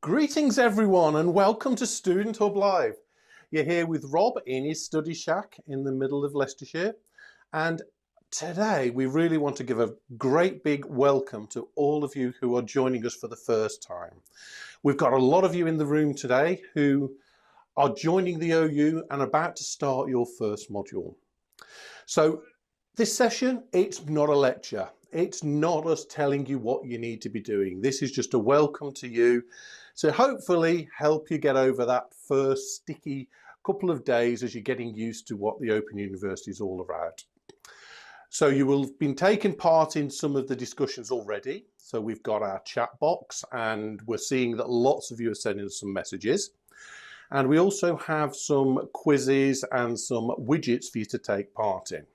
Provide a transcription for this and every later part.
Greetings, everyone, and welcome to Student Hub Live. You're here with Rob in his study shack in the middle of Leicestershire. And today we really want to give a great big welcome to all of you who are joining us for the first time. We've got a lot of you in the room today who are joining the OU and about to start your first module. So this session, it's not a lecture. It's not us telling you what you need to be doing. This is just a welcome to you to hopefully help you get over that first sticky couple of days as you're getting used to what the Open University is all about. So you will have been taking part in some of the discussions already. So we've got our chat box and we're seeing that lots of you are sending us some messages. And we also have some quizzes and some widgets for you to take part in.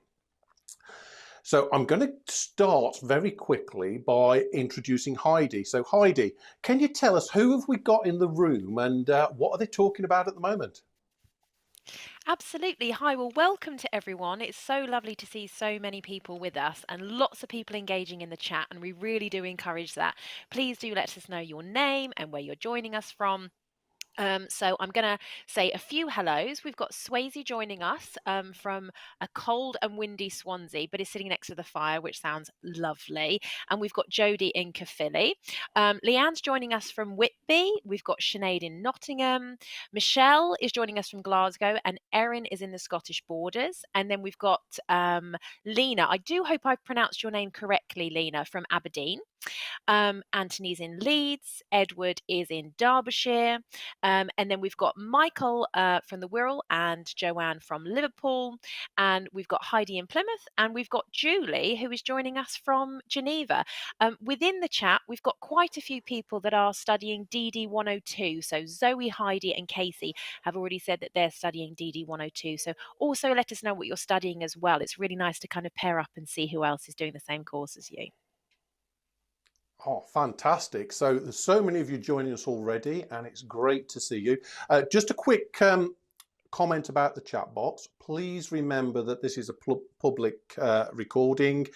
So I'm going to start very quickly by introducing Heidi. So Heidi, can you tell us who have we got in the room and what are they talking about at the moment? Absolutely. Hi, well, welcome to everyone. It's so lovely to see so many people with us and lots of people engaging in the chat, and we really do encourage that. Please do let us know your name and where you're joining us from. So I'm going to say a few hellos. We've got Swayze joining us from a cold and windy Swansea, but is sitting next to the fire, which sounds lovely. And we've got Jodie in Caerphilly. Leanne's joining us from Whitby. We've got Sinead in Nottingham. Michelle is joining us from Glasgow, and Erin is in the Scottish borders. And then we've got Lena. I do hope I've pronounced your name correctly, Lena, from Aberdeen. Anthony's in Leeds. Edward is in Derbyshire. And then we've got Michael from the Wirral and Joanne from Liverpool. And we've got Heidi in Plymouth. And we've got Julie, who is joining us from Geneva. Within the chat, we've got quite a few people that are studying DD 102. So Zoe, Heidi, and Casey have already said that they're studying DD 102. So also let us know what you're studying as well. It's really nice to kind of pair up and see who else is doing the same course as you. Oh, fantastic. So there's so many of you joining us already and it's great to see you. Just a quick comment about the chat box. Please remember that this is a public recording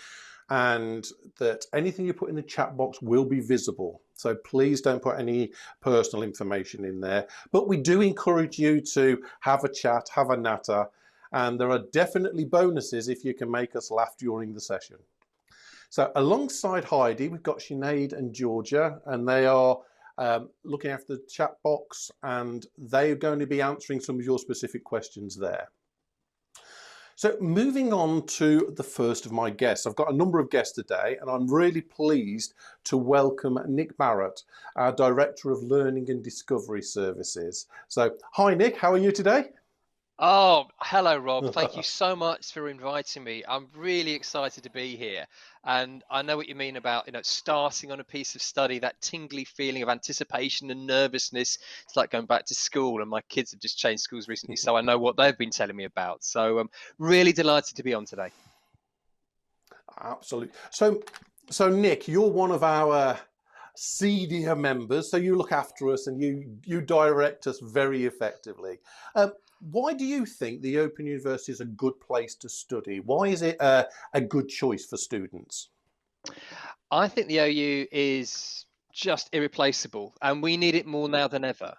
and that anything you put in the chat box will be visible. So please don't put any personal information in there. But we do encourage you to have a chat, have a natter, and there are definitely bonuses if you can make us laugh during the session. So alongside Heidi, we've got Sinead and Georgia, and they are looking after the chat box, and they're going to be answering some of your specific questions there. So moving on to the first of my guests. I've got a number of guests today, and I'm really pleased to welcome Nick Barratt, our Director of Learning and Discovery Services. So, hi Nick, how are you today? Oh, hello, Rob. Thank you so much for inviting me. I'm really excited to be here. And I know what you mean about, starting on a piece of study, that tingly feeling of anticipation and nervousness. It's like going back to school, and my kids have just changed schools recently, so I know what they've been telling me about. So I'm really delighted to be on today. Absolutely. So Nick, you're one of our senior members, so you look after us and you direct us very effectively. Why do you think the Open University is a good place to study? Why is it a good choice for students? I think the OU is just irreplaceable, and we need it more now than ever.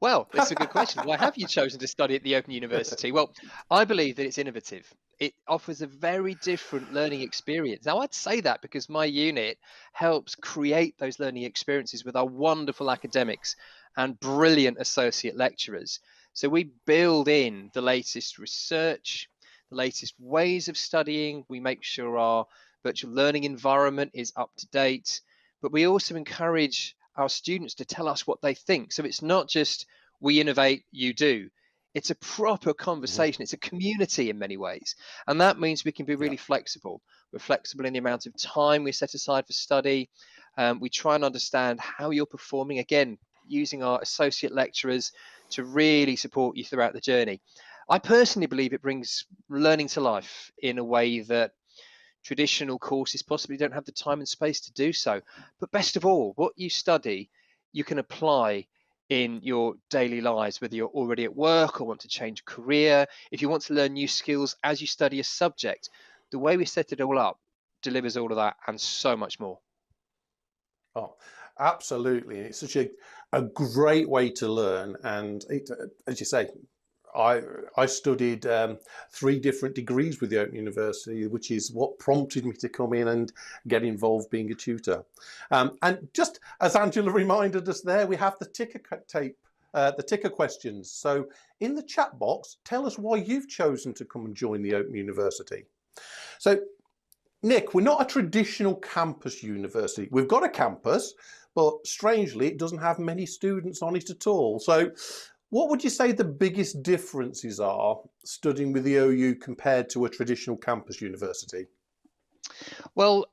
Well, that's a good question. Why have you chosen to study at the Open University? Well, I believe that it's innovative. It offers a very different learning experience. Now, I'd say that because my unit helps create those learning experiences with our wonderful academics and brilliant associate lecturers. So we build in the latest research, the latest ways of studying. We make sure our virtual learning environment is up to date, but we also encourage our students to tell us what they think. So it's not just we innovate, you do. It's a proper conversation. It's a community in many ways. And that means we can be really flexible. We're flexible in the amount of time we set aside for study. We try and understand how you're performing, again, using our associate lecturers to really support you throughout the journey. I personally believe it brings learning to life in a way that traditional courses possibly don't have the time and space to do so. But best of all, what you study, you can apply in your daily lives, whether you're already at work or want to change career. If you want to learn new skills as you study a subject, the way we set it all up delivers all of that and so much more. Oh, absolutely. It's such a great way to learn. And it, as you say, I studied 3 different degrees with the Open University, which is what prompted me to come in and get involved being a tutor. And just as Angela reminded us there, we have the ticker tape, the ticker questions. So in the chat box, tell us why you've chosen to come and join the Open University. So Nick, we're not a traditional campus university. We've got a campus, but strangely, it doesn't have many students on it at all. So what would you say the biggest differences are studying with the OU compared to a traditional campus university? Well,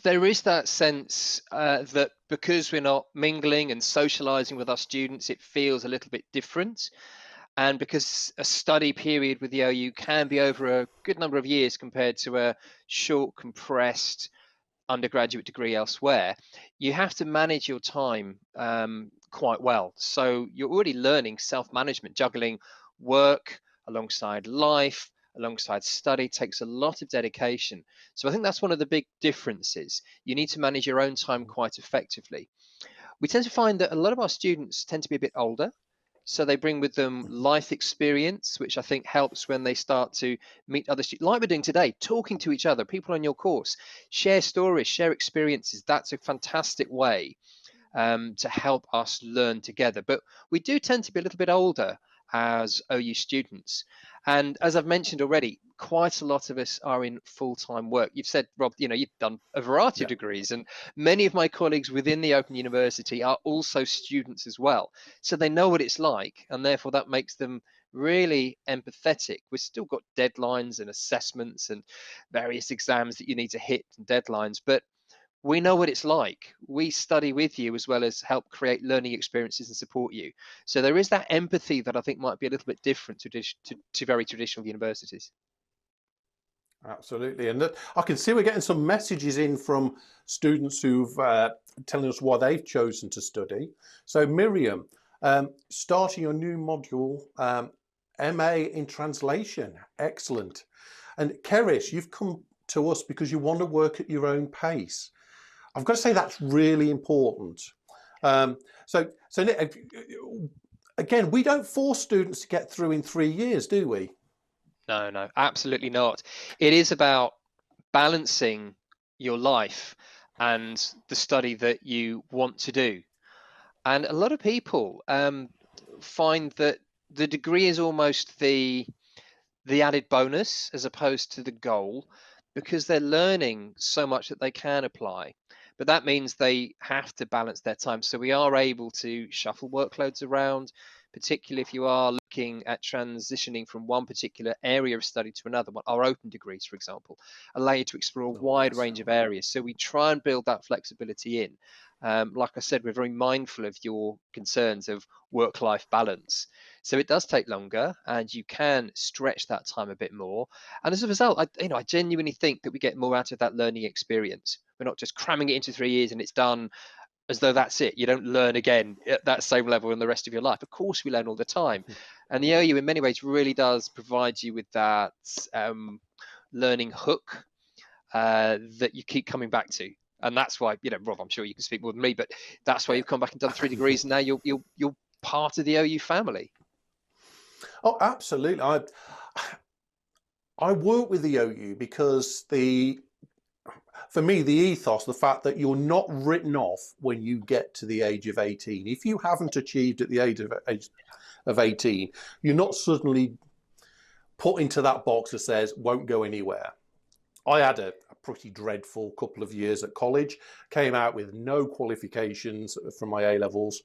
there is that sense that because we're not mingling and socializing with our students, it feels a little bit different. And because a study period with the OU can be over a good number of years compared to a short, compressed undergraduate degree elsewhere, you have to manage your time quite well. So you're already learning self-management, juggling work alongside life, alongside study takes a lot of dedication. So I think that's one of the big differences. You need to manage your own time quite effectively. We tend to find that a lot of our students tend to be a bit older. So they bring with them life experience, which I think helps when they start to meet other students, like we're doing today, talking to each other, people on your course, share stories, share experiences. That's a fantastic way to help us learn together. But we do tend to be a little bit older as OU students. And as I've mentioned already, quite a lot of us are in full-time work. You've said, Rob, you've done a variety of degrees, and many of my colleagues within the Open University are also students as well. So they know what it's like, and therefore that makes them really empathetic. We've still got deadlines and assessments and various exams that you need to hit and deadlines, but we know what it's like. We study with you as well as help create learning experiences and support you. So there is that empathy that I think might be a little bit different to very traditional universities. Absolutely. And I can see we're getting some messages in from students who've telling us why they've chosen to study. So Miriam, starting your new module, MA in translation. Excellent. And Keris, you've come to us because you want to work at your own pace. I've got to say that's really important. So Nick, again, we don't force students to get through in 3 years, do we? No, absolutely not. It is about balancing your life and the study that you want to do. And a lot of people find that the degree is almost the added bonus as opposed to the goal, because they're learning so much that they can apply. But that means they have to balance their time. So we are able to shuffle workloads around, particularly if you are looking at transitioning from one particular area of study to another. Our open degrees, for example, allow you to explore a wide range of areas. So we try and build that flexibility in. Like I said, we're very mindful of your concerns of work-life balance. So it does take longer, and you can stretch that time a bit more. And as a result, I genuinely think that we get more out of that learning experience. We're not just cramming it into 3 years and it's done as though that's it. You don't learn again at that same level in the rest of your life. Of course, we learn all the time. And the OU, in many ways, really does provide you with that learning hook that you keep coming back to. And that's why, Rob, I'm sure you can speak more than me, but that's why you've come back and done 3 degrees, and now you're part of the OU family. Oh, absolutely. I work with the OU because for me, the ethos, the fact that you're not written off when you get to the age of 18. If you haven't achieved at the age of 18, you're not suddenly put into that box that says won't go anywhere. I had a pretty dreadful couple of years at college, came out with no qualifications from my A-levels,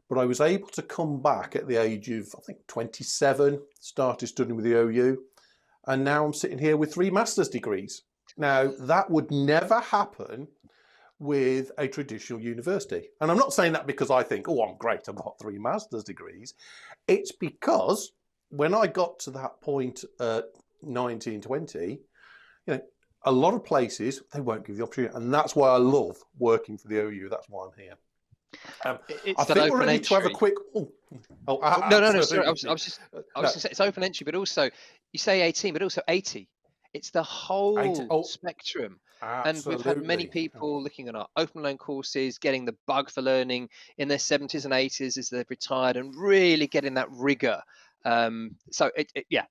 but I was able to come back at the age of, I think, 27, started studying with the OU, and now I'm sitting here with 3 master's degrees. Now, that would never happen with a traditional university. And I'm not saying that because I think, oh, I'm great, I've got 3 master's degrees. It's because when I got to that point at 19, 20, a lot of places, they won't give you the opportunity. And that's why I love working for the OU. That's why I'm here. I think we're ready to have a quick. No. Sorry, I was just going to say it's open entry, but also you say 18, but also 80. It's the whole spectrum. And we've had many Absolutely. people looking at our open learn courses, getting the bug for learning in their 70s and 80s as they've retired, and really getting that rigor. Yeah, Yeah.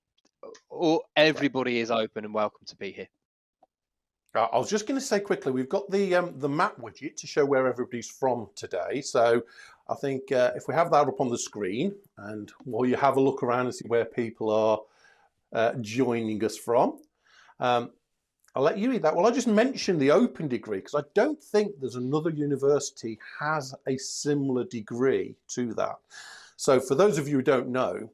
everybody is open and welcome to be here. I was just going to say quickly, we've got the map widget to show where everybody's from today. So I think if we have that up on the screen, and while you have a look around and see where people are joining us from, I'll let you read that. Well, I just mentioned the open degree because I don't think there's another university has a similar degree to that. So for those of you who don't know,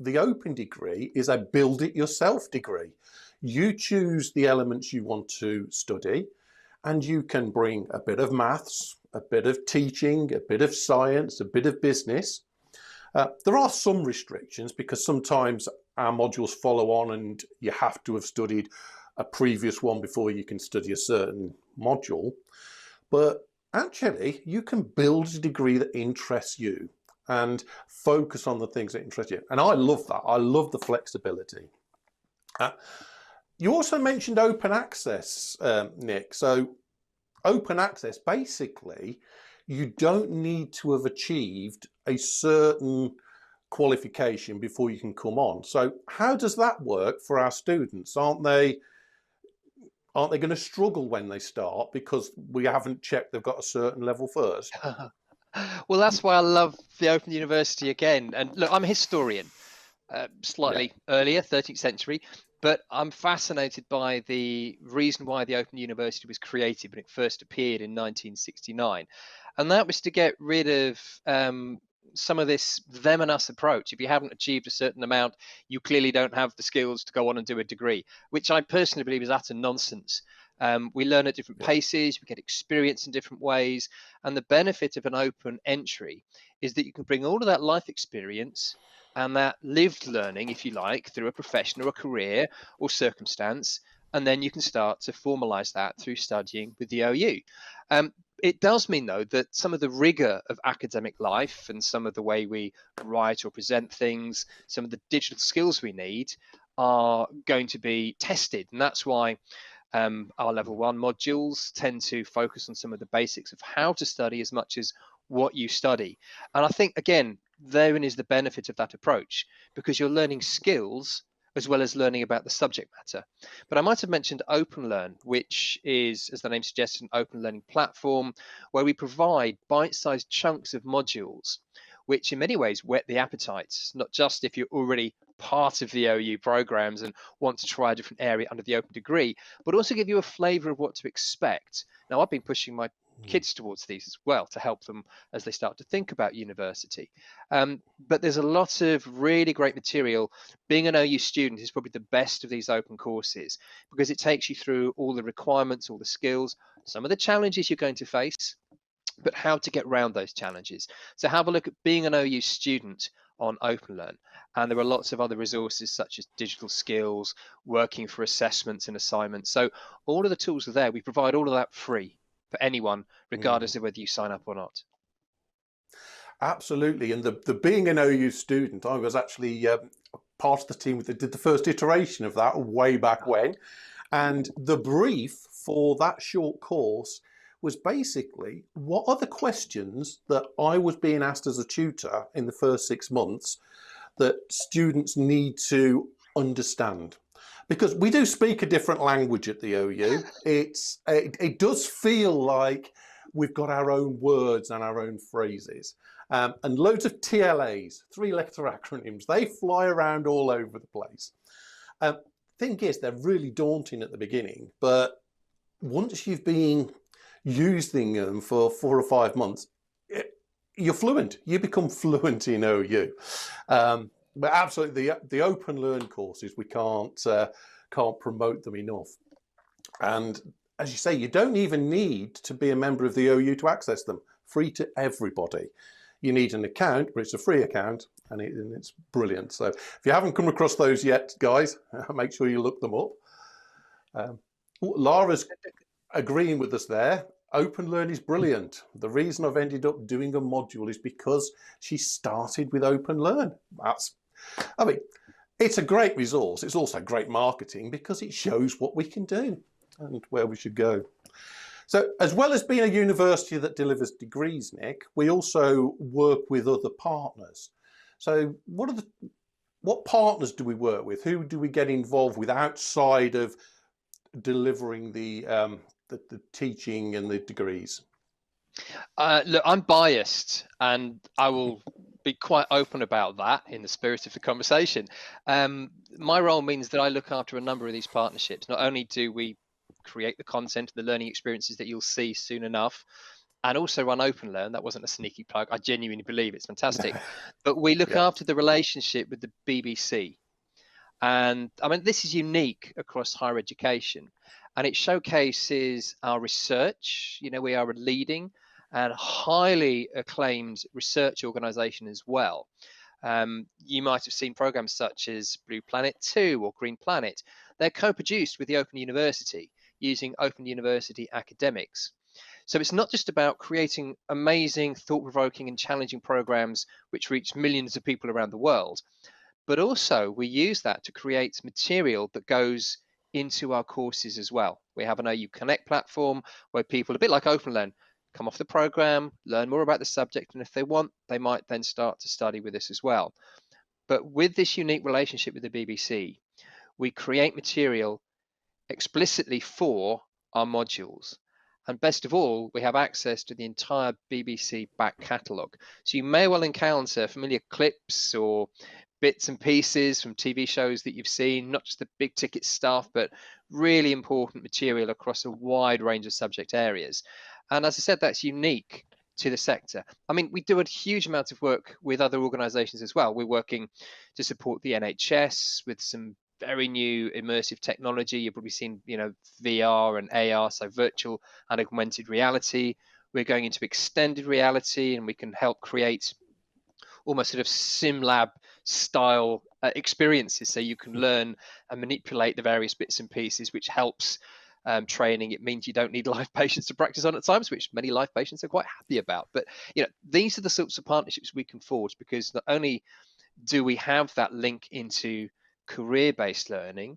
the open degree is a build it yourself degree. You choose the elements you want to study, and you can bring a bit of maths, a bit of teaching, a bit of science, a bit of business. There are some restrictions because sometimes our modules follow on and you have to have studied a previous one before you can study a certain module. But actually, you can build a degree that interests you and focus on the things that interest you. And I love that. I love the flexibility. You also mentioned open access, Nick. So open access, basically, you don't need to have achieved a certain qualification before you can come on. So how does that work for our students? Aren't they going to struggle when they start because we haven't checked they've got a certain level first? Well, that's why I love the Open University again. And look, I'm a historian, slightly earlier, 13th century, but I'm fascinated by the reason why the Open University was created when it first appeared in 1969. And that was to get rid of some of this them and us approach. If you haven't achieved a certain amount, you clearly don't have the skills to go on and do a degree, which I personally believe is utter nonsense. We learn at different paces, we get experience in different ways. And the benefit of an open entry is that you can bring all of that life experience and that lived learning, if you like, through a profession or a career or circumstance. And then you can start to formalize that through studying with the OU. It does mean, though, that some of the rigor of academic life and some of the way we write or present things, some of the digital skills we need are going to be tested. And that's why our level 1 modules tend to focus on some of the basics of how to study as much as what you study. And I think, again, therein is the benefit of that approach, because you're learning skills as well as learning about the subject matter. But I might have mentioned OpenLearn, which is, as the name suggests, an open learning platform where we provide bite-sized chunks of modules, which in many ways whet the appetites, not just if you're already part of the OU programs and want to try a different area under the open degree, but also give you a flavor of what to expect. Now, I've been pushing my kids towards these as well to help them as they start to think about university. But there's a lot of really great material. Being an OU student is probably the best of these open courses because it takes you through all the requirements, all the skills, some of the challenges you're going to face, but how to get around those challenges. So have a look at being an OU student on OpenLearn. And there are lots of other resources such as digital skills, working for assessments and assignments. So all of the tools are there. We provide all of that free for anyone, regardless of whether you sign up or not. Absolutely. And the being an OU student, I was actually part of the team that did the first iteration of that way back when. And the brief for that short course was basically, what are the questions that I was being asked as a tutor in the first 6 months that students need to understand? Because we do speak a different language at the OU. It does feel like we've got our own words and our own phrases. And loads of TLAs, 3-letter acronyms, they fly around all over the place. Thing is, they're really daunting at the beginning, but once you've been using them for 4 or 5 months, you're fluent. You become fluent in OU. But absolutely, the open learn courses, we can't promote them enough. And as you say, you don't even need to be a member of the OU to access them. Free to everybody. You need an account, but it's a free account, and it's brilliant. So if you haven't come across those yet, guys, make sure you look them up. Lara's agreeing with us there. OpenLearn is brilliant. The reason I've ended up doing a module is because she started with OpenLearn. I mean, it's a great resource. It's also great marketing because it shows what we can do. and where we should go. So as well as being a university that delivers degrees, Nick, we also work with other partners. So what partners do we work with? Who do we get involved with outside of delivering the teaching and the degrees? Look, I'm biased, and I will be quite open about that in the spirit of the conversation. My role means that I look after a number of these partnerships. Not only do we create the content, the learning experiences that you'll see soon enough, and also run OpenLearn. That wasn't a sneaky plug. I genuinely believe it's fantastic. But we look after the relationship with the BBC. And I mean, this is unique across higher education, and it showcases our research. You know, we are a leading and highly acclaimed research organization as well. You might have seen programs such as Blue Planet 2 or Green Planet. They're co-produced with the Open University using Open University academics. So it's not just about creating amazing, thought-provoking and challenging programs which reach millions of people around the world, but also we use that to create material that goes into our courses as well. We have an OU Connect platform where people, a bit like OpenLearn, come off the program, learn more about the subject, and if they want, they might then start to study with us as well. But with this unique relationship with the BBC, we create material explicitly for our modules. And best of all, we have access to the entire BBC back catalogue. So you may well encounter familiar clips or bits and pieces from TV shows that you've seen, not just the big ticket stuff, but really important material across a wide range of subject areas. And as I said, that's unique to the sector. I mean, we do a huge amount of work with other organisations as well. We're working to support the NHS with some very new immersive technology. You've probably seen, you know, VR and AR, so virtual and augmented reality. We're going into extended reality, and we can help create almost sort of sim lab style experiences, so you can learn and manipulate the various bits and pieces, which helps training. It means you don't need live patients to practice on at times, which many live patients are quite happy about. But you know, these are the sorts of partnerships we can forge, because not only do we have that link into career-based learning,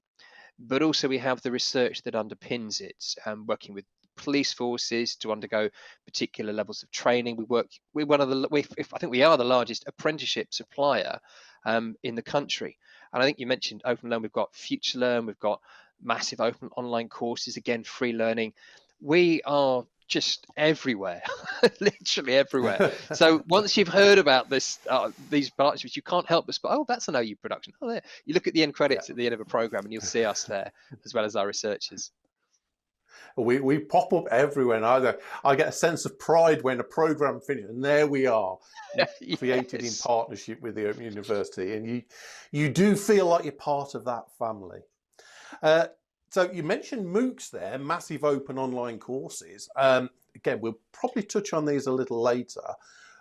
but also we have the research that underpins it, working with police forces to undergo particular levels of training. We're one of the, I think we are the largest apprenticeship supplier in the country. And I think you mentioned OpenLearn. We've got FutureLearn, we've got massive open online courses, again, free learning. We are just everywhere, literally everywhere. So once you've heard about this, these partnerships, you can't help but spot, oh, that's an OU production. Oh, there. You look at the end credits at the end of a program, and you'll see us there, as well as our researchers. We pop up everywhere, and I get a sense of pride when a program finishes, and there we are, created in partnership with the Open University, and you do feel like you're part of that family. So you mentioned MOOCs there, massive open online courses. Again, we'll probably touch on these a little later.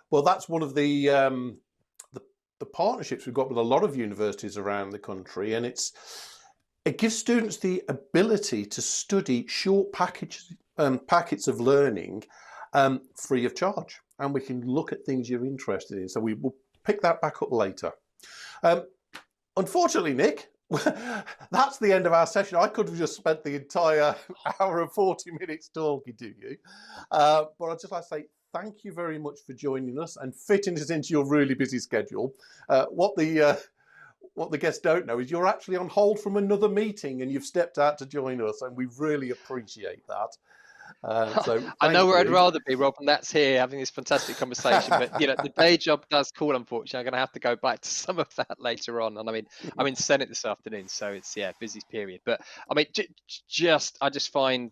Well, that's one of the partnerships we've got with a lot of universities around the country, and it gives students the ability to study short packets of learning free of charge, and we can look at things you're interested in. So we will pick that back up later. Unfortunately, Nick, that's the end of our session. I could have just spent the entire hour and 40 minutes talking to you. But I'd just like to say thank you very much for joining us and fitting us into your really busy schedule. What the guests don't know is you're actually on hold from another meeting, and you've stepped out to join us, and we really appreciate that. So I know where I'd rather be, Rob, and that's here having this fantastic conversation. But you know, the day job does call. Unfortunately, I'm going to have to go back to some of that later on. And I mean, I'm in Senate this afternoon, so it's busy period. But I mean, I just find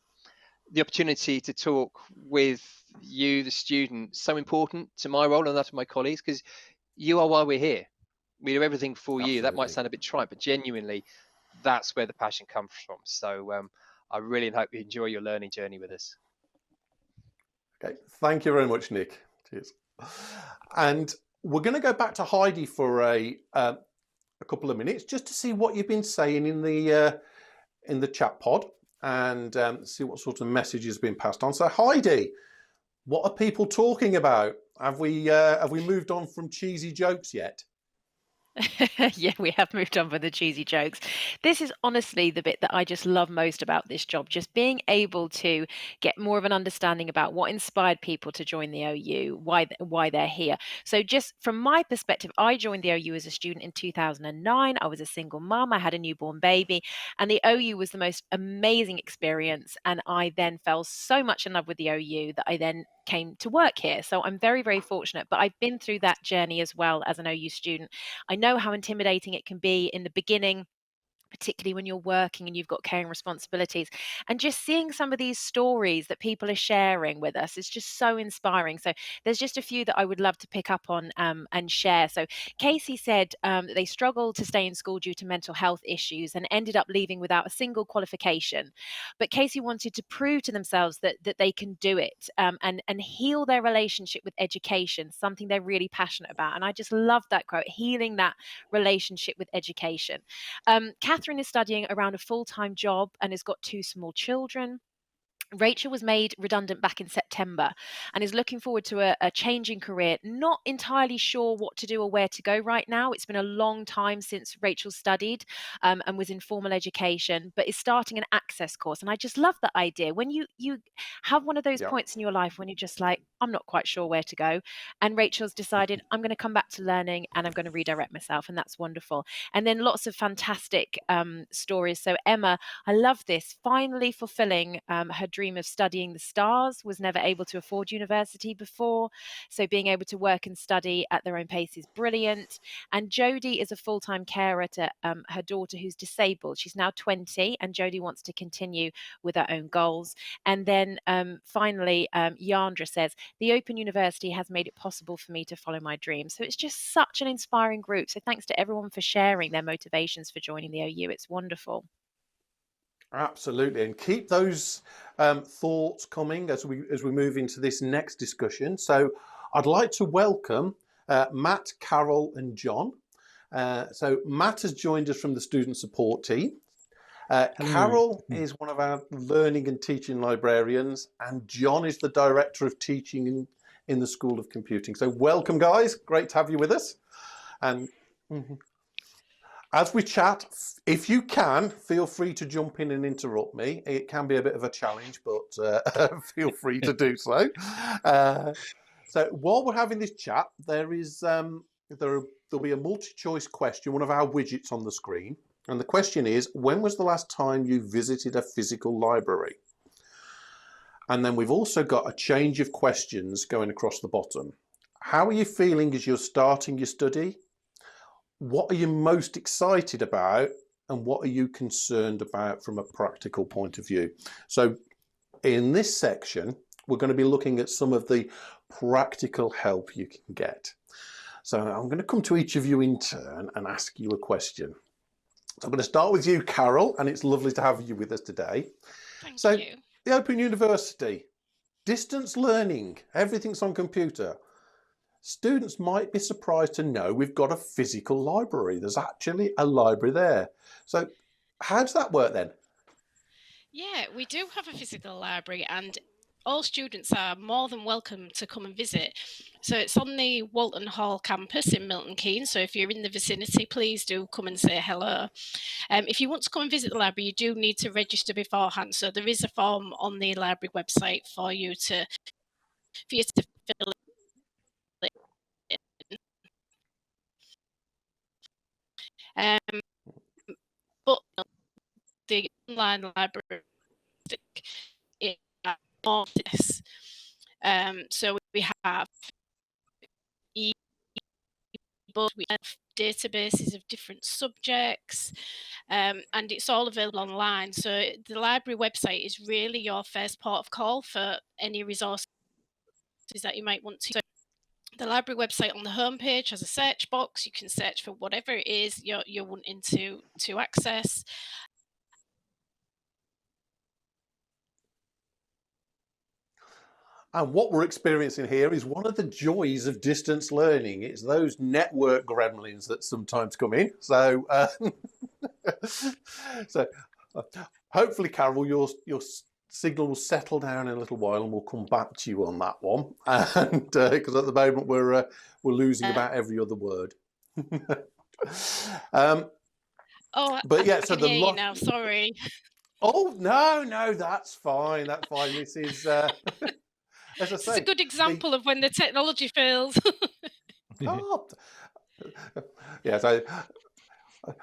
the opportunity to talk with you, the student, so important to my role and that of my colleagues, because you are why we're here. We do everything for you. That might sound a bit trite, but genuinely, that's where the passion comes from. So I really hope you enjoy your learning journey with us. Okay, thank you very much, Nick. Cheers. And we're going to go back to Heidi for a couple of minutes just to see what you've been saying in the chat pod, and see what sort of message has been passed on. So Heidi, what are people talking about? Have we moved on from cheesy jokes yet? Yeah, we have moved on from the cheesy jokes. This is honestly the bit that I just love most about this job, just being able to get more of an understanding about what inspired people to join the OU, why they're here. So just from my perspective, I joined the OU as a student in 2009. I was a single mum, I had a newborn baby, and the OU was the most amazing experience, and I then fell so much in love with the OU that I then came to work here. So I'm very, very fortunate, but I've been through that journey as well as an OU student. I know how intimidating it can be in the beginning, particularly when you're working and you've got caring responsibilities. And just seeing some of these stories that people are sharing with us is just so inspiring. So there's just a few that I would love to pick up on and share. So Casey said that they struggled to stay in school due to mental health issues and ended up leaving without a single qualification. But Casey wanted to prove to themselves that they can do it, and heal their relationship with education, something they're really passionate about. And I just love that quote, healing that relationship with education. Catherine is studying around a full-time job and has got two small children. Rachel was made redundant back in September and is looking forward to a changing career. Not entirely sure what to do or where to go right now. It's been a long time since Rachel studied and was in formal education, but is starting an access course. And I just love that idea. When you have one of those Yeah. points in your life when you're just like, I'm not quite sure where to go. And Rachel's decided, I'm going to come back to learning and I'm going to redirect myself. And that's wonderful. And then lots of fantastic stories. So Emma, I love this, finally fulfilling her dream of studying the stars, was never able to afford university before. So being able to work and study at their own pace is brilliant. And Jodie is a full-time carer to her daughter who's disabled. She's now 20 and Jodie wants to continue with her own goals. And then finally, Yandra says, the Open University has made it possible for me to follow my dreams. So it's just such an inspiring group. So thanks to everyone for sharing their motivations for joining the OU. It's wonderful. Absolutely, and keep those thoughts coming as we move into this next discussion. So I'd like to welcome Matt, Carol and John. So Matt has joined us from the student support team. Carol is one of our learning and teaching librarians, and John is the director of teaching in the School of Computing. So welcome, guys. Great to have you with us. And as we chat, if you can, feel free to jump in and interrupt me. It can be a bit of a challenge, but feel free to do so. So while we're having this chat, there'll be a multi-choice question, one of our widgets on the screen. And the question is, when was the last time you visited a physical library? And then we've also got a change of questions going across the bottom. How are you feeling as you're starting your study? What are you most excited about? And what are you concerned about from a practical point of view? So in this section, we're going to be looking at some of the practical help you can get. So I'm going to come to each of you in turn and ask you a question. So I'm going to start with you, Carol, and it's lovely to have you with us today. Thank So you. the Open University, distance learning, everything's on computer. Students might be surprised to know we've got a physical library. There's actually a library there. So how does that work then? Yeah, we do have a physical library and all students are more than welcome to come and visit. So it's on the Walton Hall campus in Milton Keynes. So if you're in the vicinity, please do come and say hello. If you want to come and visit the library, you do need to register beforehand. So there is a form on the library website for you to fill in. But the online library is more this. So we have e-books, we have databases of different subjects, and it's all available online. So the library website is really your first port of call for any resources that you might want to. So the library website on the homepage has a search box. You can search for whatever it is you're wanting to access. And what we're experiencing here is one of the joys of distance learning. It's those network gremlins that sometimes come in. So, so hopefully, Carol, your signal will settle down in a little while, and we'll come back to you on that one. And because at the moment we're losing about every other word. Oh, But yeah, I so can hear you now. Sorry. Oh no, that's fine. That's fine. This is, as I This is a say, good example of when the technology fails. oh, yes.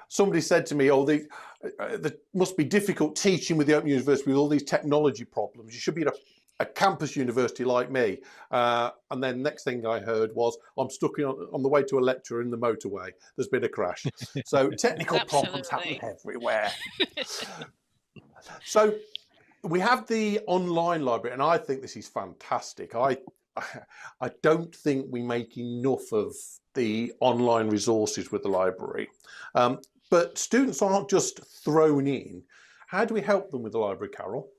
Somebody said to me, "Oh, that must be difficult teaching with the Open University with all these technology problems. You should be at a campus university like me." And then next thing I heard was, "I'm stuck on the way to a lecture in the motorway. There's been a crash." So technical problems happen Absolutely. everywhere. So we have the online library, and I think this is fantastic. I don't think we make enough of the online resources with the library. But students aren't just thrown in. How do we help them with the library, Carol?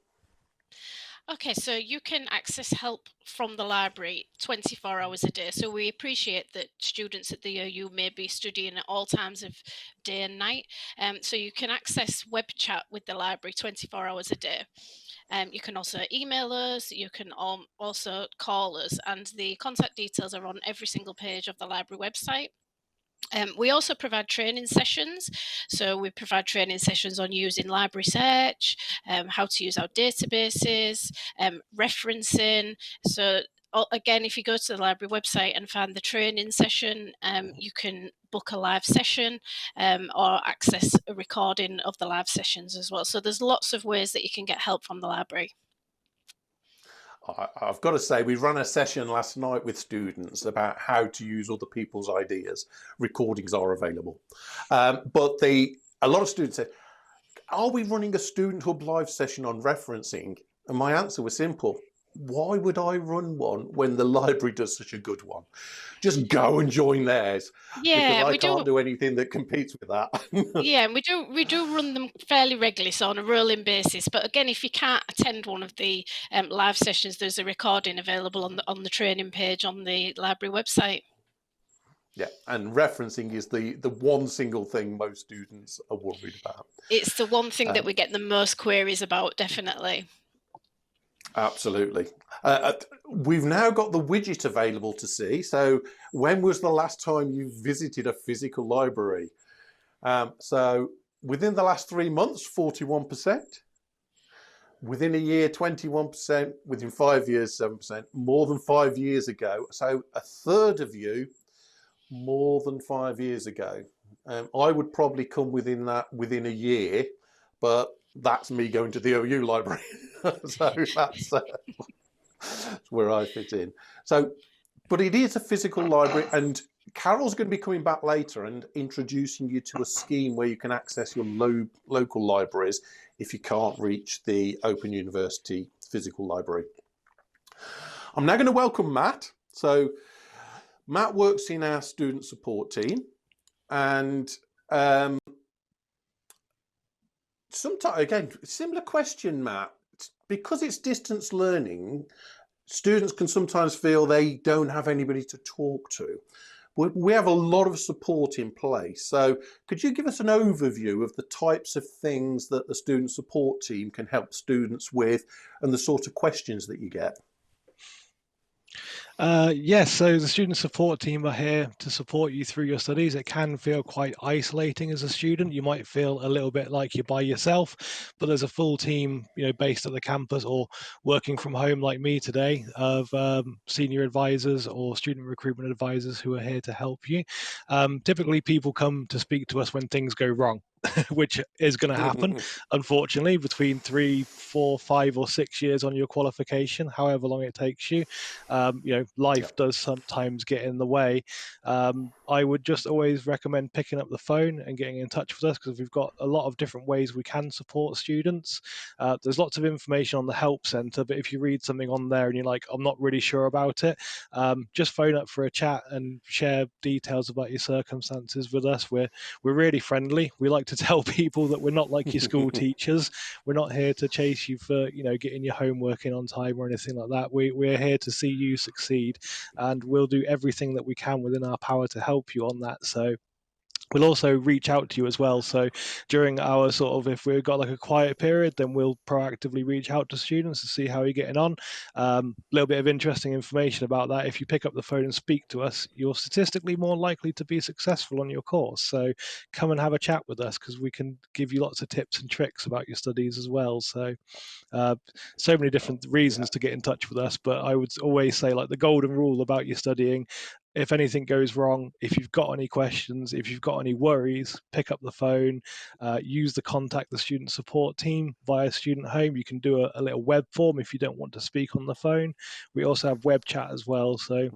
Okay, so you can access help from the library 24 hours a day. So we appreciate that students at the OU may be studying at all times of day and night. So you can access web chat with the library 24 hours a day. You can also email us, you can also call us, and the contact details are on every single page of the library website. We also provide training sessions. So we provide training sessions on using library search, how to use our databases, referencing. So again, if you go to the library website and find the training session, you can book a live session or access a recording of the live sessions as well. So there's lots of ways that you can get help from the library. I've got to say, we ran a session last night with students about how to use other people's ideas. Recordings are available. But a lot of students said, "Are we running a Student Hub live session on referencing?" And my answer was simple. Why would I run one when the library does such a good one? Just go and join theirs, because Yeah, I we do. can't do anything that competes with that. Yeah, and we do run them fairly regularly, so on a rolling basis. But again, if you can't attend one of the live sessions, there's a recording available on the training page on the library website. Yeah, and referencing is the one single thing most students are worried about. It's the one thing that we get the most queries about, definitely. Absolutely. We've now got the widget available to see. So when was the last time you visited a physical library? So within the last 3 months, 41%. Within a year, 21%. Within 5 years, 7%. More than 5 years ago. So a third of you more than 5 years ago. I would probably come within that within a year, but that's me going to the OU library. So that's where I fit in. So, but it is a physical library, and Carol's going to be coming back later and introducing you to a scheme where you can access your local libraries if you can't reach the Open University physical library. I'm now going to welcome Matt. So Matt works in our student support team, and sometimes, again, similar question, Matt, because it's distance learning, students can sometimes feel they don't have anybody to talk to. We have a lot of support in place. So could you give us an overview of the types of things that the student support team can help students with and the sort of questions that you get? Yes, so the student support team are here to support you through your studies. It can feel quite isolating as a student. You might feel a little bit like you're by yourself, but there's a full team, based at the campus or working from home like me today of senior advisors or student recruitment advisors who are here to help you. Typically, people come to speak to us when things go wrong. Which is going to happen, unfortunately, between 3, 4, 5, or 6 years on your qualification, however long it takes you. Life does sometimes get in the way. I would just always recommend picking up the phone and getting in touch with us, because we've got a lot of different ways we can support students. There's lots of information on the help centre, but if you read something on there and you're like, I'm not really sure about it, just phone up for a chat and share details about your circumstances with us. We're really friendly. We like to tell people that we're not like your school teachers. We're not here to chase you for getting your homework in on time or anything like that. We're here to see you succeed, and we'll do everything that we can within our power to help you on that. So We'll also reach out to you as well. So during our sort of, if we've got like a quiet period, then we'll proactively reach out to students to see how you're getting on. A little bit of interesting information about that. If you pick up the phone and speak to us, you're statistically more likely to be successful on your course. So come and have a chat with us, because we can give you lots of tips and tricks about your studies as well. So so many different reasons to get in touch with us, but I would always say, like, the golden rule about your studying: if anything goes wrong, if you've got any questions, if you've got any worries, pick up the phone, use the contact the student support team via Student Home. You can do a little web form if you don't want to speak on the phone. We also have web chat as well. So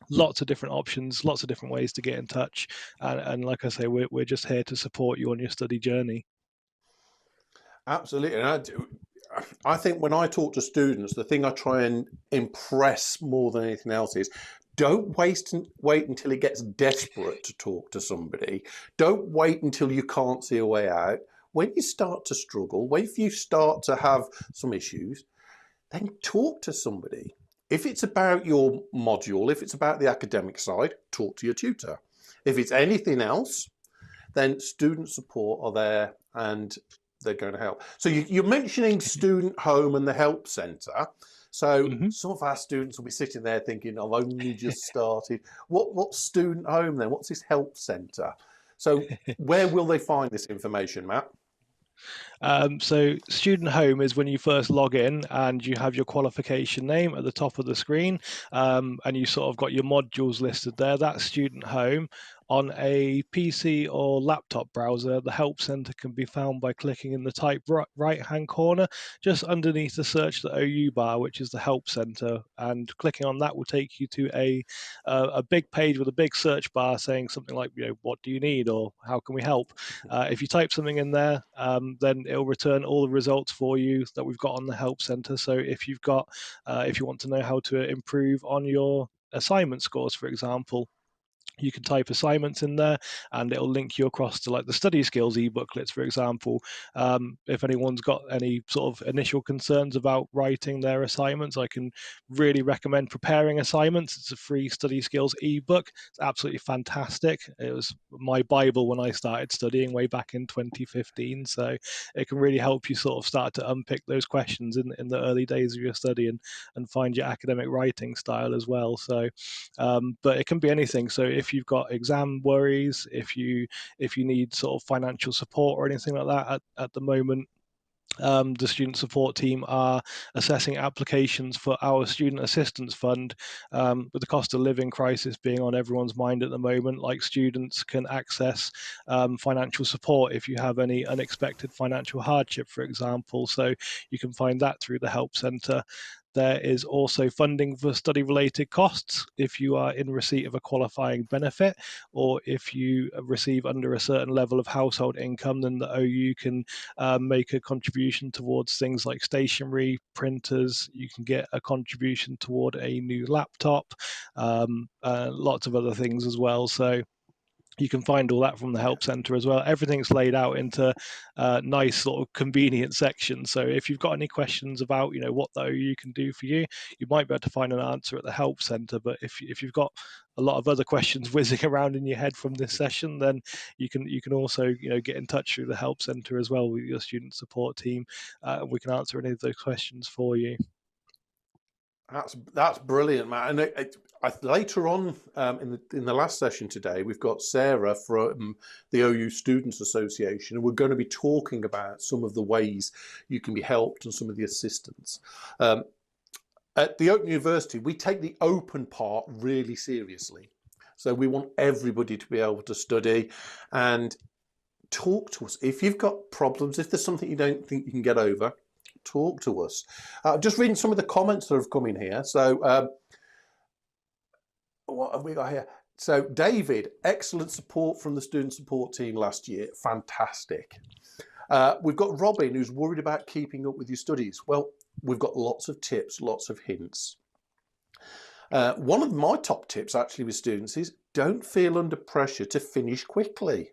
lots of different options, lots of different ways to get in touch. And like I say, we're just here to support you on your study journey. Absolutely. And I think when I talk to students, the thing I try and impress more than anything else is, don't wait until it gets desperate to talk to somebody. Don't wait until you can't see a way out. When you start to struggle, if you start to have some issues, then talk to somebody. If it's about your module, if it's about the academic side, talk to your tutor. If it's anything else, then student support are there and they're going to help. So you're mentioning Student Home and the Help Centre. So some of our students will be sitting there thinking, I've only just started. What's Student Home then? What's this Help Centre? So where will they find this information, Matt? So Student Home is when you first log in and you have your qualification name at the top of the screen, and you sort of got your modules listed there. That's Student Home. On a PC or laptop browser, the Help Center can be found by clicking in the top right-hand corner, just underneath the Search the OU bar, which is the Help Center. And clicking on that will take you to a big page with a big search bar saying something like, what do you need, or how can we help? If you type something in there, then it'll return all the results for you that we've got on the Help Center. So if you want to know how to improve on your assignment scores, for example, you can type assignments in there and it'll link you across to like the study skills e-booklets, for example. If anyone's got any sort of initial concerns about writing their assignments, I can really recommend Preparing Assignments. It's a free study skills ebook. It's absolutely fantastic. It was my Bible when I started studying way back in 2015. So it can really help you sort of start to unpick those questions in the early days of your study and find your academic writing style as well. So, but it can be anything. So if you've got exam worries, if you need sort of financial support or anything like that at the moment, the student support team are assessing applications for our student assistance fund. With the cost of living crisis being on everyone's mind at the moment, like, students can access financial support if you have any unexpected financial hardship, for example. So you can find that through the Help Centre. There is also funding for study-related costs if you are in receipt of a qualifying benefit, or if you receive under a certain level of household income, then the OU can make a contribution towards things like stationery, printers. You can get a contribution toward a new laptop, lots of other things as well. So you can find all that from the Help Center as well. Everything's laid out into nice sort of convenient sections. So if you've got any questions about, what the OU can do for you, you might be able to find an answer at the Help Center. But if you've got a lot of other questions whizzing around in your head from this session, then you can also get in touch through the Help Center as well with your student support team. We can answer any of those questions for you. That's brilliant, Matt. And later on in the last session today, we've got Sarah from the OU Students Association, and we're going to be talking about some of the ways you can be helped and some of the assistance. At the Open University, we take the open part really seriously. So we want everybody to be able to study and talk to us. If you've got problems, if there's something you don't think you can get over, talk to us. Just reading some of the comments that have come in here. So what have we got here? So David, excellent support from the student support team last year. Fantastic. We've got Robin, who's worried about keeping up with your studies. Well, we've got lots of tips, lots of hints. One of my top tips actually with students is don't feel under pressure to finish quickly.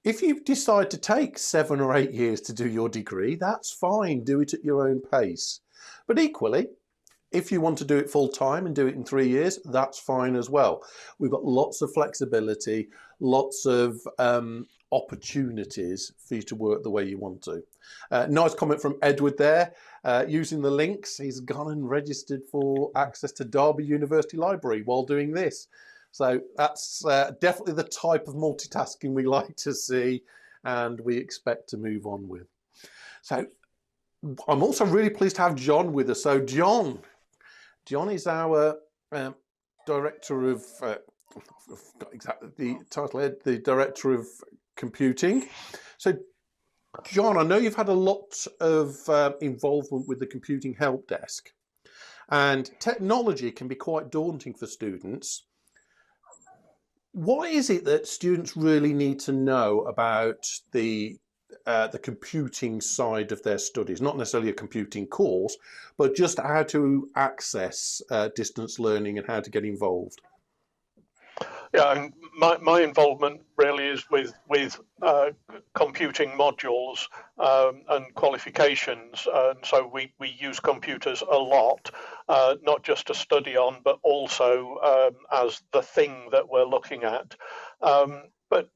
If you decide to take 7 or 8 years to do your degree, that's fine. Do it at your own pace. But equally, If you want to do it full time and do it in 3 years, that's fine as well. We've got lots of flexibility, lots of opportunities for you to work the way you want to. Nice comment from Edward there. Using the links, he's gone and registered for access to Derby University Library while doing this. So that's definitely the type of multitasking we like to see and we expect to move on with. So I'm also really pleased to have John with us. So John is our director of, I've got exactly the title here, the director of computing. So John, I know you've had a lot of involvement with the computing help desk, and technology can be quite daunting for students. What is it that students really need to know about the computing side of their studies? Not necessarily a computing course, but just how to access distance learning and how to get involved. Yeah, and my involvement really is with computing modules and qualifications, and so we use computers a lot, not just to study on, but also as the thing that we're looking at. But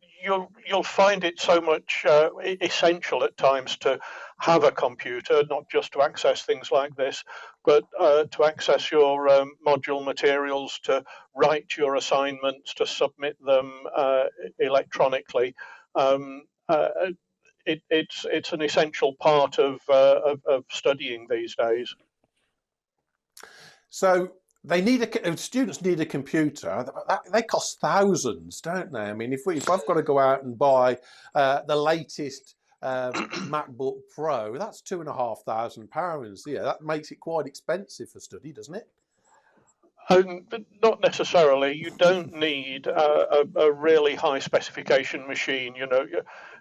you'll find it so much essential at times to have a computer, not just to access things like this, but to access your module materials, to write your assignments, to submit them electronically. It's an essential part of studying these days. So students need a computer. They cost thousands, don't they? I mean, if I've got to go out and buy the latest MacBook Pro, that's £2,500. Yeah, that makes it quite expensive for study, doesn't it? Not necessarily. You don't need a really high specification machine. You know,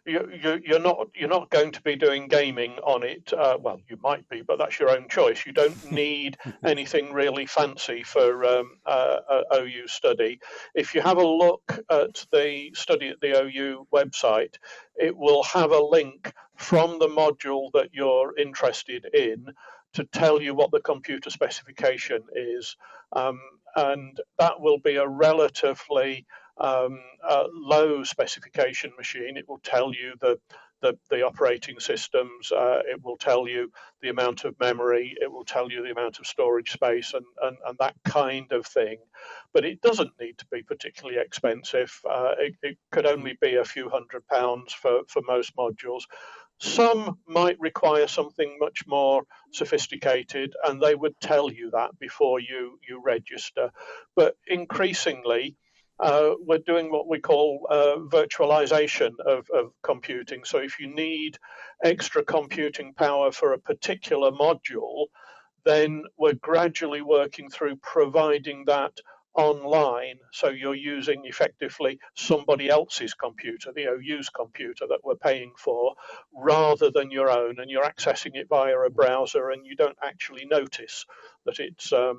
you're not going to be doing gaming on it. Well, you might be, but that's your own choice. You don't need anything really fancy for OU study. If you have a look at the study at the OU website, it will have a link from the module that you're interested in to tell you what the computer specification is, and that will be a relatively low specification machine. It will tell you the operating systems, it will tell you the amount of memory, it will tell you the amount of storage space and that kind of thing. But it doesn't need to be particularly expensive. It could only be a few £100 for most modules. Some might require something much more sophisticated, and they would tell you that before you register. But increasingly, we're doing what we call virtualization of computing. So if you need extra computing power for a particular module, then we're gradually working through providing that online, so you're using effectively somebody else's computer, the OU's computer that we're paying for, rather than your own, and you're accessing it via a browser, and you don't actually notice that it's a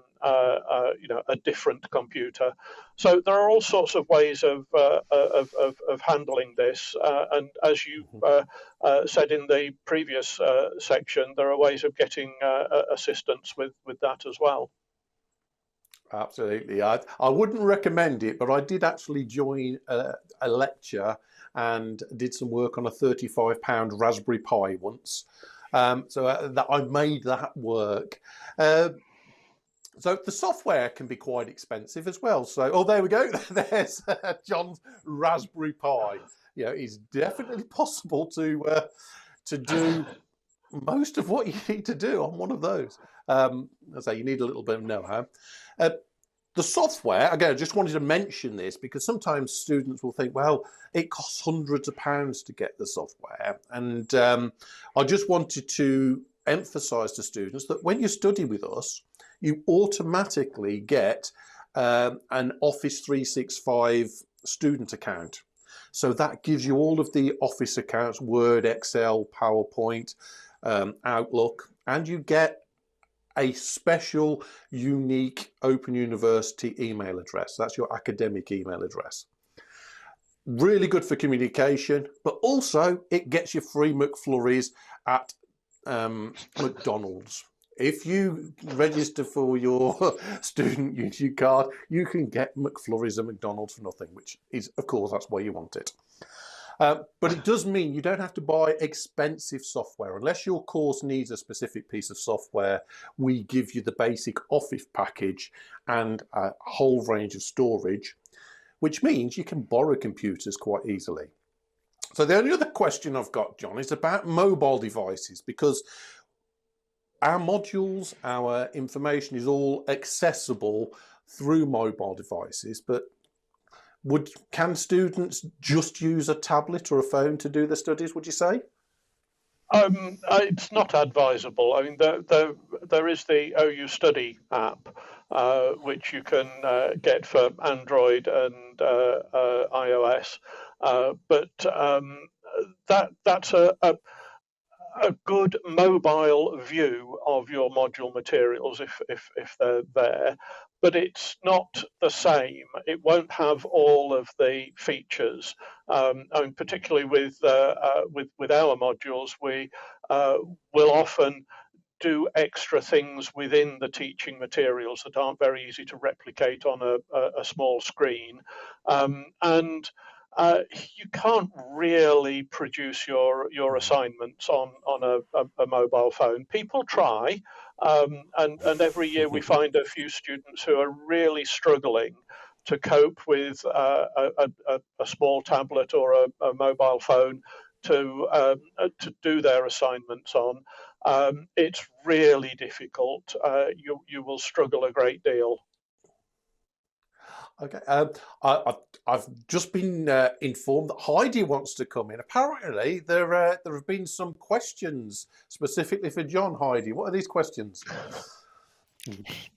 different computer. So there are all sorts of ways of handling this, and as you said in the previous section, there are ways of getting assistance with that as well. Absolutely. I wouldn't recommend it, but I did actually join a lecture and did some work on a £35 Raspberry Pi once. So that I made that work. So the software can be quite expensive as well. So, oh, there we go. There's John's Raspberry Pi. Yeah, it's definitely possible to do most of what you need to do on one of those. I say you need a little bit of know-how. The software, again, I just wanted to mention this because sometimes students will think, well, it costs hundreds of pounds to get the software. And I just wanted to emphasize to students that when you study with us, you automatically get an Office 365 student account. So that gives you all of the Office accounts, Word, Excel, PowerPoint, Outlook, and you get a special, unique Open University email address. That's your academic email address. Really good for communication, but also it gets you free McFlurries at McDonald's. if you register for your student union card, you can get McFlurries and McDonald's for nothing, which is, of course, that's why you want it. But it does mean you don't have to buy expensive software. Unless your course needs a specific piece of software, we give you the basic Office package and a whole range of storage, which means you can borrow computers quite easily. So the only other question I've got, John, is about mobile devices, because our modules, our information is all accessible through mobile devices, but can students just use a tablet or a phone to do their studies, would you say? It's not advisable. I mean, there is the OU Study app, which you can get for Android and iOS, but that's a good mobile view of your module materials if they're there, but it's not the same. It won't have all of the features. I mean, particularly with our modules, we will often do extra things within the teaching materials that aren't very easy to replicate on a small screen, and you can't really produce your assignments on a mobile phone. People try, and every year we find a few students who are really struggling to cope with a small tablet or a mobile phone to do their assignments on. It's really difficult. You will struggle a great deal. Okay, I've just been informed that Heidi wants to come in. Apparently, there have been some questions specifically for John. Heidi, what are these questions?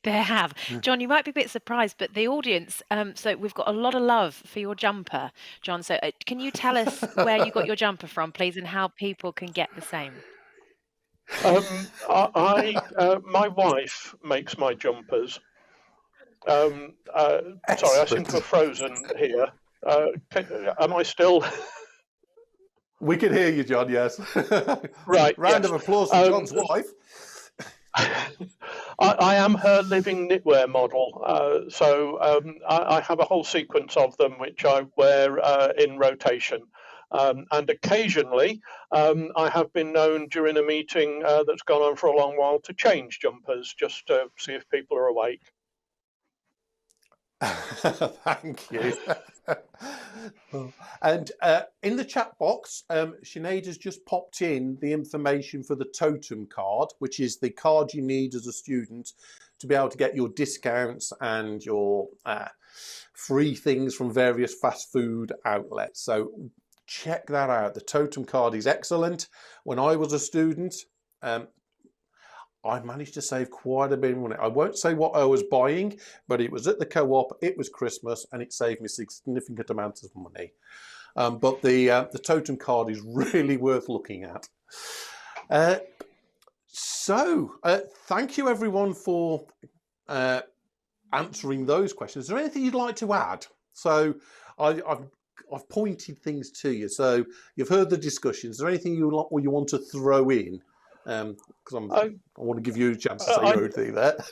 There have. John, you might be a bit surprised, but the audience, so we've got a lot of love for your jumper, John. So can you tell us where you got your jumper from, please, and how people can get the same? My wife makes my jumpers. Sorry, I seem to have frozen here. Am I still? We can hear you, John, yes. Right. Round of applause for John's wife. I am her living knitwear model. So I have a whole sequence of them which I wear in rotation. And occasionally, I have been known during a meeting that's gone on for a long while to change jumpers just to see if people are awake. Thank you. And in the chat box, Sinead has just popped in the information for the totem card, which is the card you need as a student to be able to get your discounts and your free things from various fast food outlets. So check that out. The totem card is excellent. When I was a student, I managed to save quite a bit of money. I won't say what I was buying, but it was at the co-op, it was Christmas, and it saved me significant amounts of money. But the totem card is really worth looking at. Thank you everyone for answering those questions. Is there anything you'd like to add? So I've pointed things to you. So you've heard the discussion. Is there anything you want to throw in? Because I want to give you a chance to say your own thing there.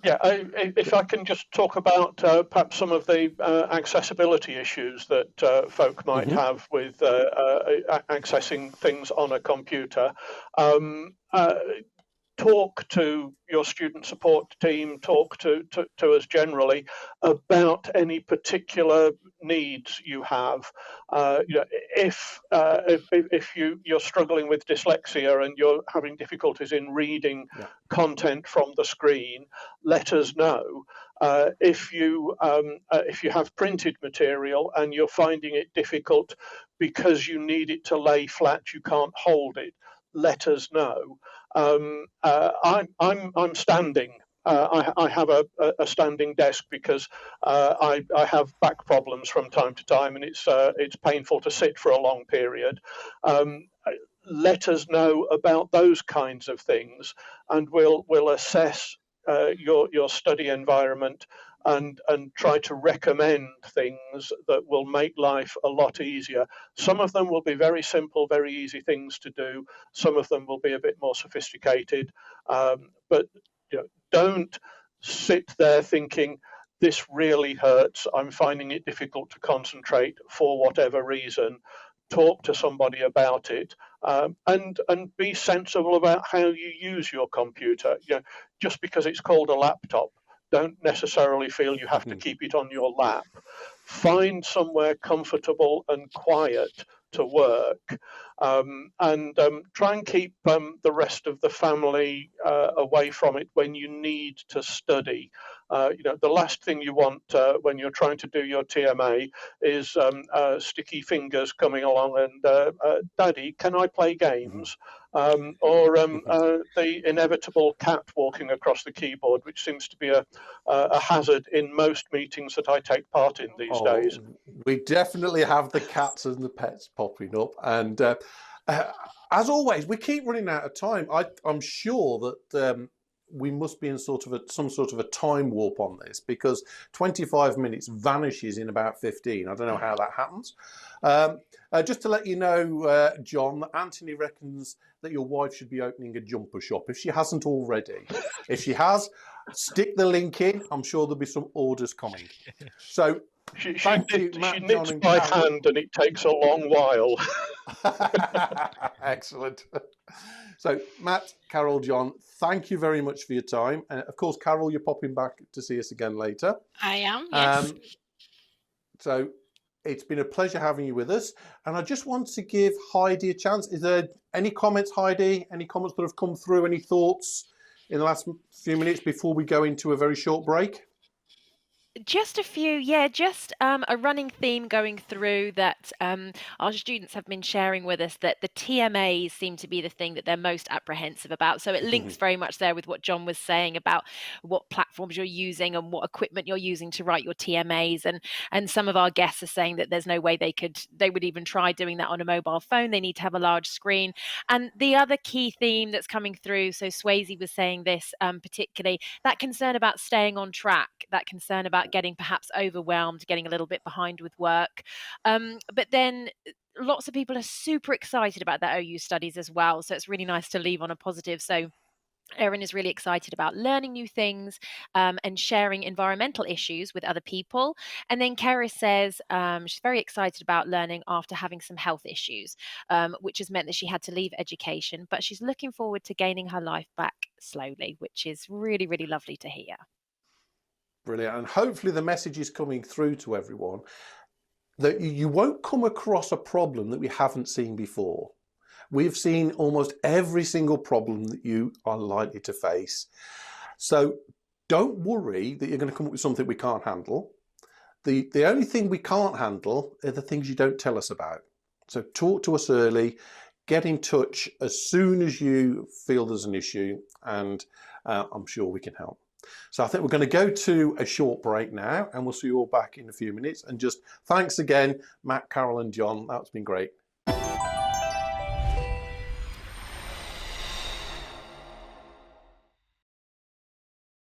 Yeah, if I can just talk about perhaps some of the accessibility issues that folk might have with accessing things on a computer. Talk to your student support team, talk to us generally about any particular needs you have. If you're struggling with dyslexia and you're having difficulties in reading content from the screen, let us know. If you have printed material and you're finding it difficult because you need it to lay flat, you can't hold it, let us know. I'm standing. I have a standing desk because I have back problems from time to time, and it's painful to sit for a long period. Let us know about those kinds of things, and we'll assess your study environment and try to recommend things that will make life a lot easier. Some of them will be very simple, very easy things to do. Some of them will be a bit more sophisticated. But don't sit there thinking, this really hurts, I'm finding it difficult to concentrate for whatever reason. Talk to somebody about it, and be sensible about how you use your computer. Just because it's called a laptop, don't necessarily feel you have to keep it on your lap. Find somewhere comfortable and quiet to work, and try and keep the rest of the family away from it when you need to study. The last thing you want when you're trying to do your TMA is sticky fingers coming along and Daddy, can I play games? Or the inevitable cat walking across the keyboard, which seems to be a hazard in most meetings that I take part in these days. We definitely have the cats and the pets popping up, and as always, we keep running out of time. I'm sure that we must be in some sort of a time warp on this, because 25 minutes vanishes in about 15. I don't know how that happens. Just to let you know, John, that Anthony reckons that your wife should be opening a jumper shop if she hasn't already. If she has, stick the link in. I'm sure there'll be some orders coming. So thank you, Matt, she John, knits and by Carol. hand, and it takes a long while. Excellent. So Matt, Carol, John, thank you very much for your time. And of course, Carol, you're popping back to see us again later. I am, yes. So it's been a pleasure having you with us. And I just want to give Heidi a chance. Is there any comments, Heidi? Any comments that have come through? Any thoughts in the last few minutes before we go into a very short break? Just a few, yeah, just a running theme going through that our students have been sharing with us, that the TMAs seem to be the thing that they're most apprehensive about. So it links very much there with what John was saying about what platforms you're using and what equipment you're using to write your TMAs. And some of our guests are saying that there's no way they would even try doing that on a mobile phone. They need to have a large screen. And the other key theme that's coming through, so Swayze was saying this particularly, that concern about staying on track, that concern about getting perhaps overwhelmed, getting a little bit behind with work. But then lots of people are super excited about their OU studies as well. So it's really nice to leave on a positive. So Erin is really excited about learning new things and sharing environmental issues with other people. And then Keris says she's very excited about learning after having some health issues, which has meant that she had to leave education, but she's looking forward to gaining her life back slowly, which is really, really lovely to hear. Brilliant. And hopefully the message is coming through to everyone that you won't come across a problem that we haven't seen before. We've seen almost every single problem that you are likely to face. So don't worry that you're going to come up with something we can't handle. The only thing we can't handle are the things you don't tell us about. So talk to us early, get in touch as soon as you feel there's an issue, and I'm sure we can help. So I think we're going to go to a short break now, and we'll see you all back in a few minutes. And just thanks again, Matt, Carol and John. That's been great.